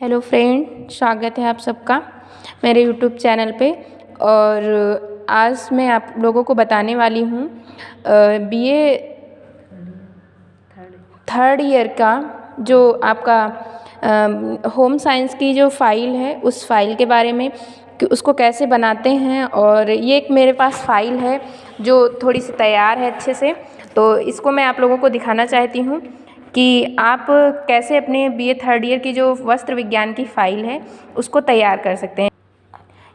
Hello friend, स्वागत है आप सबका मेरे यूट्यूब चैनल पे। और आज मैं आप लोगों को बताने वाली हूँ बीए थर्ड ईयर का जो आपका होम साइंस की जो फ़ाइल है उस फाइल के बारे में कि उसको कैसे बनाते हैं। और ये एक मेरे पास फ़ाइल है जो थोड़ी सी तैयार है अच्छे से, तो इसको मैं आप लोगों को दिखाना चाहती हूँ कि आप कैसे अपने बीए थर्ड ईयर की जो वस्त्र विज्ञान की फ़ाइल है उसको तैयार कर सकते हैं।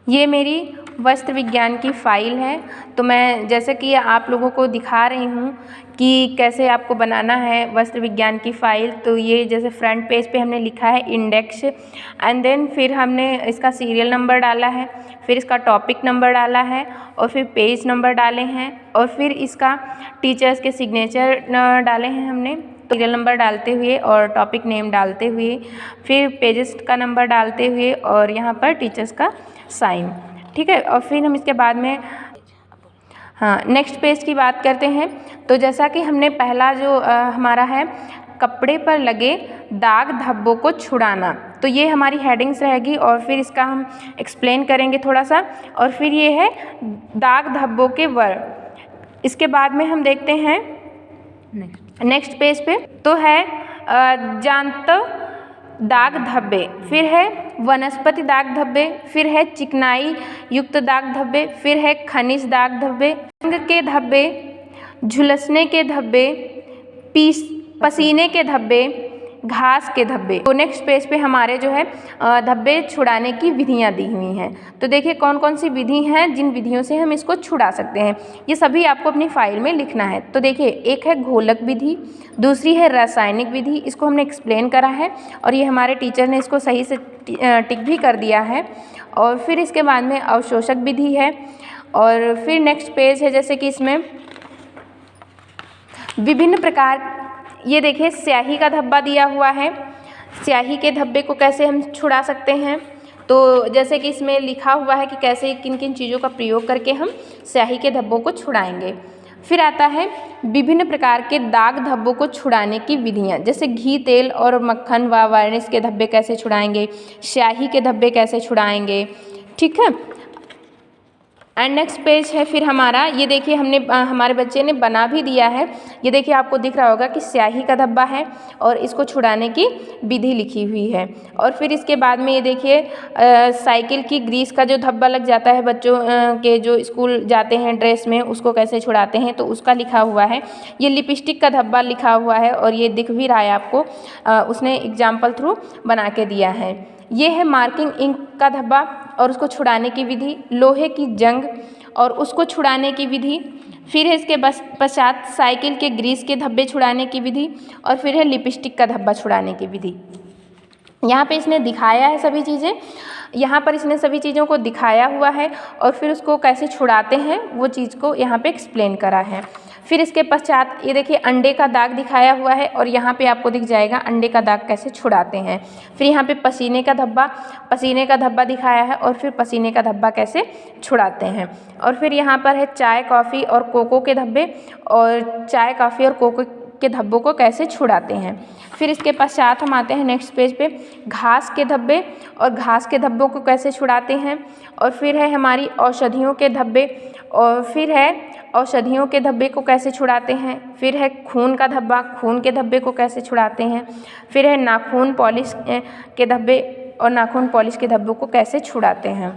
ये मेरी वस्त्र विज्ञान की फ़ाइल है, तो मैं जैसे कि आप लोगों को दिखा रही हूँ कि कैसे आपको बनाना है वस्त्र विज्ञान की फ़ाइल। तो ये जैसे फ्रंट पेज पे हमने लिखा है इंडेक्स, एंड देन फिर हमने इसका सीरियल नंबर डाला है, फिर इसका टॉपिक नंबर डाला है और फिर पेज नंबर डाले हैं और फिर इसका टीचर्स के सिग्नेचर डाले हैं हमने सीरियल नंबर डालते हुए और टॉपिक नेम डालते हुए, फिर पेजेस का नंबर डालते हुए और यहाँ पर टीचर्स का साइन। ठीक है, और फिर हम इसके बाद में नेक्स्ट पेज की बात करते हैं। तो जैसा कि हमने पहला जो हमारा है कपड़े पर लगे दाग धब्बों को छुड़ाना, तो ये हमारी हेडिंग्स रहेगी और फिर इसका हम एक्सप्लेन करेंगे थोड़ा सा। और फिर ये है दाग धब्बों के वर्ग। इसके बाद में हम देखते हैं नेक्स्ट पेज पे, तो है जांत दाग धब्बे, फिर है वनस्पति दाग धब्बे, फिर है चिकनाई युक्त दाग धब्बे, फिर है खनिज दाग धब्बे, रंग के धब्बे, झुलसने के धब्बे, पसीने के धब्बे, घास के धब्बे। तो नेक्स्ट पेज पे हमारे जो है धब्बे छुड़ाने की विधियां दी हुई हैं। तो देखिए कौन कौन सी विधि हैं जिन विधियों से हम इसको छुड़ा सकते हैं, ये सभी आपको अपनी फाइल में लिखना है। तो देखिए एक है घोलक विधि, दूसरी है रासायनिक विधि, इसको हमने एक्सप्लेन करा है और ये हमारे टीचर ने इसको सही से टिक भी कर दिया है। और फिर इसके बाद में अवशोषक विधि है। और फिर नेक्स्ट पेज है जैसे कि इसमें विभिन्न प्रकार, ये देखिए स्याही का धब्बा दिया हुआ है, स्याही के धब्बे को कैसे हम छुड़ा सकते हैं। तो जैसे कि इसमें लिखा हुआ है कि कैसे किन किन चीज़ों का प्रयोग करके हम स्याही के धब्बों को छुड़ाएंगे। फिर आता है विभिन्न प्रकार के दाग धब्बों को छुड़ाने की विधियाँ, जैसे घी, तेल और मक्खन व वार्निश के धब्बे कैसे छुड़ाएंगे, स्याही के धब्बे कैसे छुड़ाएंगे। ठीक है, एंड नेक्स्ट पेज है फिर हमारा, ये देखिए हमने हमारे बच्चे ने बना भी दिया है। ये देखिए आपको दिख रहा होगा कि स्याही का धब्बा है और इसको छुड़ाने की विधि लिखी हुई है। और फिर इसके बाद में ये देखिए साइकिल की ग्रीस का जो धब्बा लग जाता है बच्चों के जो स्कूल जाते हैं ड्रेस में, उसको कैसे छुड़ाते हैं, तो उसका लिखा हुआ है। ये लिपस्टिक का धब्बा लिखा हुआ है और ये दिख भी रहा है आपको, उसने एग्जाम्पल थ्रू बना के दिया है। ये है मार्किंग इंक का धब्बा और उसको छुड़ाने की विधि, लोहे की जंग और उसको छुड़ाने की विधि, फिर है इसके पश्चात साइकिल के ग्रीस के धब्बे छुड़ाने की विधि, और फिर है लिपस्टिक का धब्बा छुड़ाने की विधि। यहाँ पे इसने दिखाया है सभी चीज़ें, यहाँ पर इसने सभी चीज़ों को दिखाया हुआ है और फिर उसको कैसे छुड़ाते हैं वो चीज़ को यहाँ पे एक्सप्लेन करा है। फिर इसके पश्चात ये देखिए अंडे का दाग दिखाया हुआ है और यहाँ पे आपको दिख जाएगा अंडे का दाग कैसे छुड़ाते हैं। फिर यहाँ पे पसीने का धब्बा दिखाया है और फिर पसीने का धब्बा कैसे छुड़ाते हैं। और फिर यहाँ पर है चाय, कॉफ़ी और कोको के धब्बे, और चाय, कॉफ़ी और कोको के धब्बों को कैसे छुड़ाते हैं। फिर इसके पश्चात हम आते हैं नेक्स्ट पेज पे, घास के धब्बे और घास के धब्बों को कैसे छुड़ाते हैं। और फिर है हमारी औषधियों के धब्बे, और फिर है औषधियों के धब्बे को कैसे छुड़ाते हैं। फिर है खून का धब्बा, खून के धब्बे को कैसे छुड़ाते हैं। फिर है नाखून पॉलिश के धब्बे और नाखून पॉलिश के धब्बों को कैसे छुड़ाते हैं।